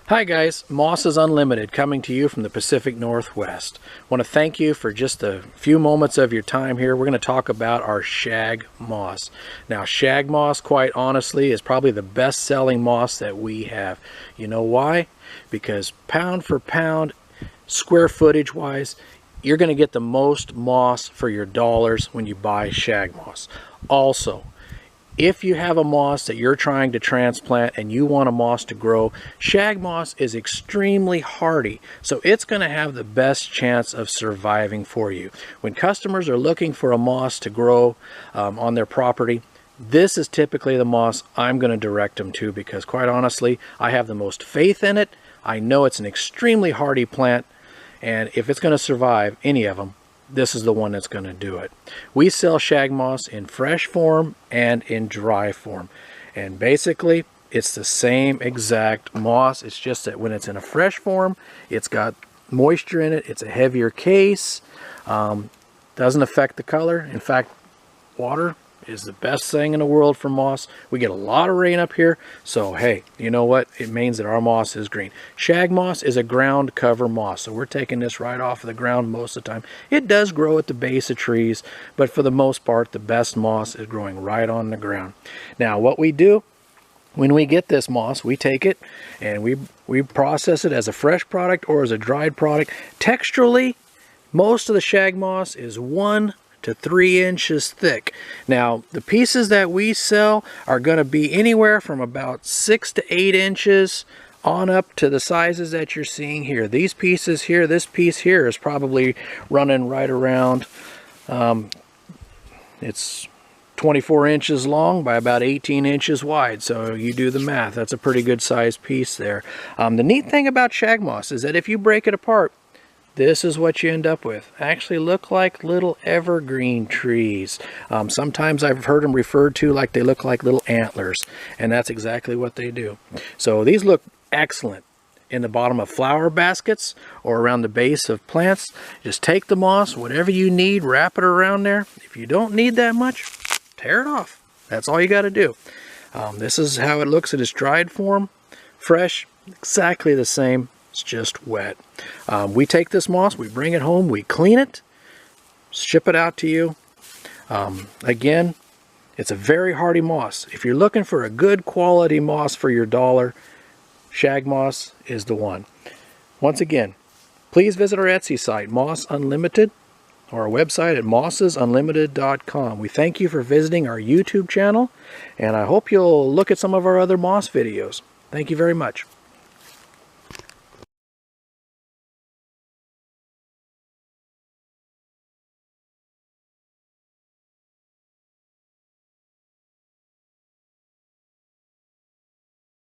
Hi guys, Mosses Unlimited coming to you from the Pacific Northwest. I want to thank you for just a few moments of your time here. We're going to talk about our shag moss. Now shag moss, quite honestly, is probably the best selling moss that we have. You know why? Because pound for pound, square footage wise, you're going to get the most moss for your dollars when you buy shag moss. Also, if you have a moss that you're trying to transplant and you want a moss to grow, shag moss is extremely hardy, so it's going to have the best chance of surviving for you. When customers are looking for a moss to grow on their property, this is typically the moss I'm going to direct them to, because quite honestly, I have the most faith in it. I know it's an extremely hardy plant, and if it's going to survive any of them, this is the one that's going to do it. We sell shag moss in fresh form and in dry form, and basically it's the same exact moss. It's just that when it's in a fresh form, it's got moisture in it, it's a heavier case, doesn't affect the color. In fact, water is the best thing in the world for moss. We get a lot of rain up here, so hey, you know what? It means that our moss is green. Shag moss is a ground cover moss, so we're taking this right off of the ground most of the time. It does grow at the base of trees, but for the most part, the best moss is growing right on the ground. Now, what we do when we get this moss, we take it and we process it as a fresh product or as a dried product. Texturally, most of the shag moss is 1 to 3 inches thick. Now the pieces that we sell are going to be anywhere from about 6 to 8 inches on up to the sizes that you're seeing here. These pieces here, this piece here is probably running right around, it's 24 inches long by about 18 inches wide, so you do the math. That's a pretty good sized piece there. The neat thing about shag moss is that if you break it apart, this is what you end up with. Actually look like little evergreen trees. Sometimes I've heard them referred to like they look like little antlers, and that's exactly what they do. So these look excellent in the bottom of flower baskets or around the base of plants. Just take the moss, whatever you need, wrap it around there. If you don't need that much, tear it off. That's all you got to do. This is how it looks in its dried form. Fresh, exactly the same. It's just wet. We take this moss, we bring it home, we clean it, ship it out to you. Again, it's a very hardy moss. If you're looking for a good quality moss for your dollar, shag moss is the one. Once again, please visit our Etsy site, Moss Unlimited, or our website at mossesunlimited.com. We thank you for visiting our YouTube channel, and I hope you'll look at some of our other moss videos. Thank you very much.